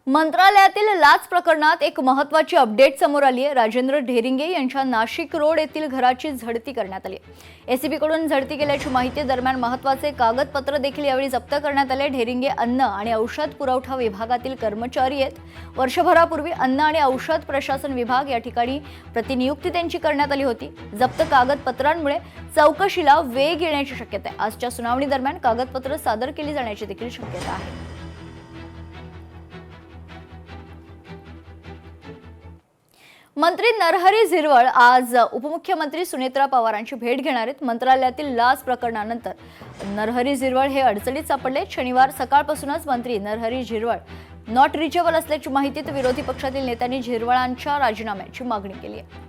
मंत्रालयातील लाच प्रकरणात एक महत्त्वाची अपडेट समोर आली आहे। राजेंद्र ढेरिंगे यांच्या नाशिक रोड येथील घराची झडती करण्यात आली। एसीबीकडून झडती केल्याची माहिती दरम्यान महत्त्वाचे कागदपत्र देखील यावेळी जप्त करण्यात आले। ढेरिंगे अन्न आणि औषध पुरवठा विभागातील कर्मचारी आहेत। वर्षभरापूर्वी अन्न आणि औषध प्रशासन विभाग या ठिकाणी प्रतिनियुक्ती त्यांची करण्यात आली होती। जप्त कागदपत्रांमुळे चौकशीला वेग येण्याची शक्यता आहे। आजच्या सुनावणी दरम्यान कागदपत्र सादर केली जाण्याची देखील शक्यता आहे। मंत्री नरहरी झिरवळ आज उपमुख्यमंत्री सुनेत्रा पवारांची भेट घेणार आहेत। मंत्रालयातील लाच प्रकरणानंतर नरहरी झिरवळ हे अडचणीत सापडले। शनिवार सकाळपासूनच मंत्री नरहरी झिरवळ नॉट रिचेबल असल्याची माहिती विरोधी पक्षातील नेत्यांनी झिरवळांच्या राजीनाम्याची मागणी केली आहे।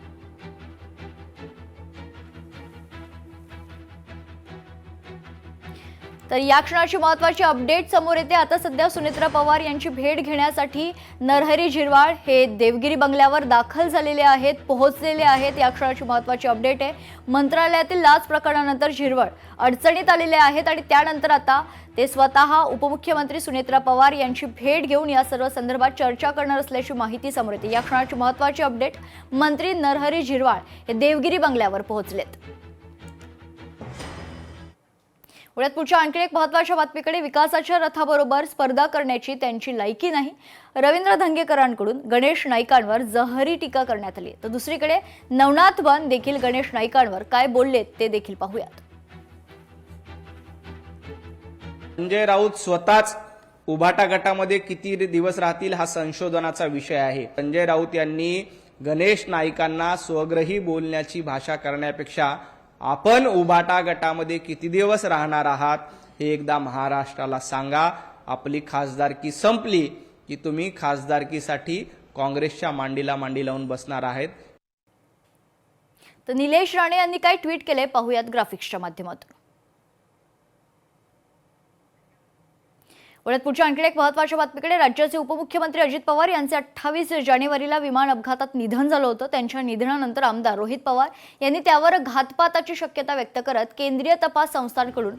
तर या क्षणाची महत्त्वाची अपडेट समोर येते। आता सध्या सुनेत्रा पवार यांची भेट घेण्यासाठी नरहरी झिरवळ हे देवगिरी बंगल्यावर दाखल झालेले आहेत, पोहोचलेले आहेत। या क्षणाची महत्त्वाची अपडेट आहे। मंत्रालयातील लाच प्रकरणानंतर झिरवळ अडचणीत आलेले आहेत आणि त्यानंतर आता ते स्वतः उपमुख्यमंत्री सुनेत्रा पवार यांची भेट घेऊन या सर्व संदर्भात चर्चा करणार असल्याची माहिती समोर येते। या क्षणाची महत्त्वाची अपडेट, मंत्री नरहरी झिरवळ हे देवगिरी बंगल्यावर पोहोचलेत। पुढच्या आणखी एक महत्त्वाच्या बातमीकडे, विकासाच्या रथाबरोबर स्पर्धा करण्याची त्यांची लायकी नाही। रवींद्र धंगेकरांकडून गणेश नाईकांवर जहरी टीका करण्यात आली। तर दुसरीकडे नवनाथ बन देखील गणेश नाईकांवर काय बोललेत ते देखील पाहूयात। संजय राऊत स्वतःच उभाटा गटामध्ये किती दिवस राहतील हा संशोधनाचा विषय आहे। संजय राऊत यांनी गणेश नाईकांना स्वग्रही बोलण्याची भाषा करण्यापेक्षा आपण उभाटा गटामध्ये किती दिवस राहणार आहात हे एकदा महाराष्ट्राला सांगा। आपली खासदारकी संपली की तुम्ही खासदारकीसाठी काँग्रेसच्या मांडीला मांडी लावून बसणार आहेत। तर निलेश राणे यांनी काय ट्विट केले पाहूयात ग्राफिक्सच्या माध्यमातून। पुढच्या आणखी एक महत्त्वाच्या बातमीकडे, राज्याचे उपमुख्यमंत्री अजित पवार यांचे 28 जानेवारीला विमान अपघातात निधन झालं होतं। त्यांच्या निधनानंतर आमदार रोहित पवार यांनी त्यावर घातपाताची शक्यता व्यक्त करत केंद्रीय तपास संस्थांकडून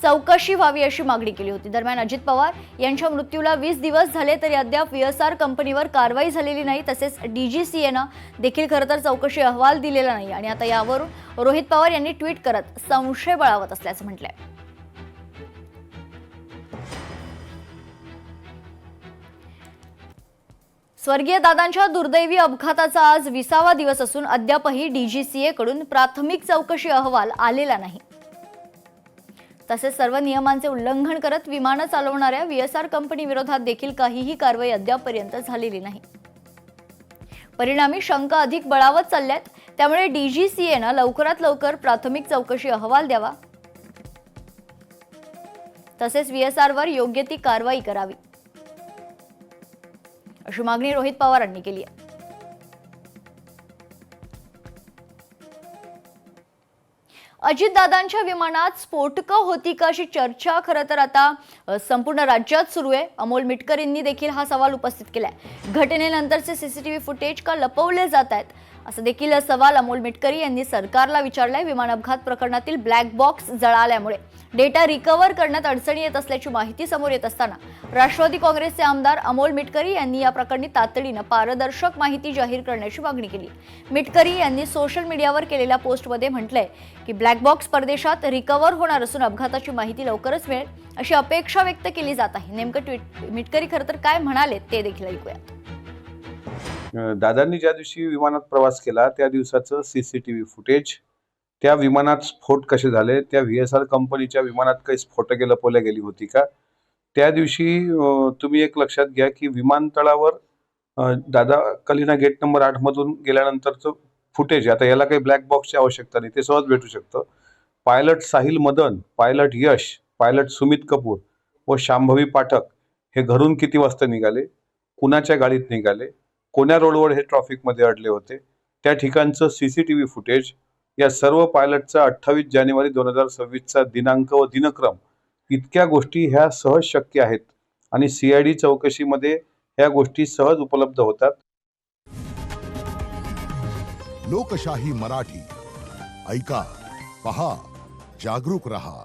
चौकशी व्हावी अशी मागणी केली होती। दरम्यान अजित पवार यांच्या मृत्यूला 20 दिवस झाले तरी अद्याप VSR कंपनीवर कारवाई झालेली नाही। तसेच DGCAनं देखील खरं तर चौकशी अहवाल दिलेला नाही आणि आता यावरून रोहित पवार यांनी ट्विट करत संशय बळावत असल्याचं म्हटलंय। स्वर्गीय दादांच्या दुर्दैवी अपघाताचा आज 20वा दिवस असून अद्यापही DGCA कडून प्राथमिक चौकशी अहवाल आलेला नाही। तसेच सर्व नियमांचे उल्लंघन करत विमानं चालवणाऱ्या VSR कंपनी विरोधात देखील काहीही कारवाई अद्यापपर्यंत झालेली नाही। परिणामी शंका अधिक बळावत चालल्यात। त्यामुळे DGCAनं लवकरात लवकर प्राथमिक चौकशी अहवाल द्यावा, तसेच VSR वर योग्य ती कारवाई करावी अशी मागणी रोहित पवारांनी केली आहे। अजितदादांच्या विमानात स्फोटकं होती का अशी चर्चा खरं तर आता संपूर्ण राज्यात सुरू आहे। अमोल मिटकरींनी देखील हा सवाल उपस्थित केलाय। घटनेनंतरचे CCTV फुटेज का लपवले जात आहेत असं देखील सवाल अमोल मिटकरी यांनी सरकारला विचारलाय। विमान अपघात प्रकरणातील ब्लॅक बॉक्स जळाल्यामुळे डेटा रिकव्हर करण्यात अडचणी येत असल्याची माहिती समोर येत असताना राष्ट्रवादी काँग्रेसचे आमदार अमोल मिटकरी यांनी या प्रकरणी तातडीनं पारदर्शक माहिती जाहीर करण्याची मागणी केली। मिटकरी यांनी सोशल मीडियावर केलेल्या पोस्टमध्ये म्हटलंय की ब्लॅक बॉक्स परदेशात रिकव्हर होणार असून अपघाताची माहिती लवकरच मिळेल अशी अपेक्षा व्यक्त केली जात आहे। नेमकं मिटकरी खरं तर काय म्हणाले ते देखील ऐकूयात। दादांनी ज्या दिवशी विमानात प्रवास केला त्या दिवसाचं CCTV फुटेज, त्या विमानात स्फोट कसे झाले, त्या VSR कंपनीच्या विमानात काही स्फोटके लपवल्या गेली होती का, त्या दिवशी तुम्ही एक लक्षात घ्या की विमानतळावर दादा कलिना गेट नंबर 8 मधून गेल्यानंतरचं फुटेज, आता याला काही ब्लॅक बॉक्सची आवश्यकता नाही, ते सहज भेटू शकतं। पायलट साहिल मदन, पायलट यश, पायलट सुमित कपूर व शांभवी पाठक हे घरून किती वाजता निघाले, कुणाच्या गाडीत निघाले, कोण्या रोडवर हे ट्रॅफिकमध्ये अडले होते, त्या ठिकाणचं CCTV फुटेज, या सर्व पायलटचा 28 जानेवारी 2026चा दिनांक व दिनक्रम, इतक्या गोष्टी ह्या सहज शक्य आहेत आणि CID चौकशीमध्ये ह्या गोष्टी सहज उपलब्ध होतात। लोकशाही मराठी ऐका, पहा, जागरूक रहा।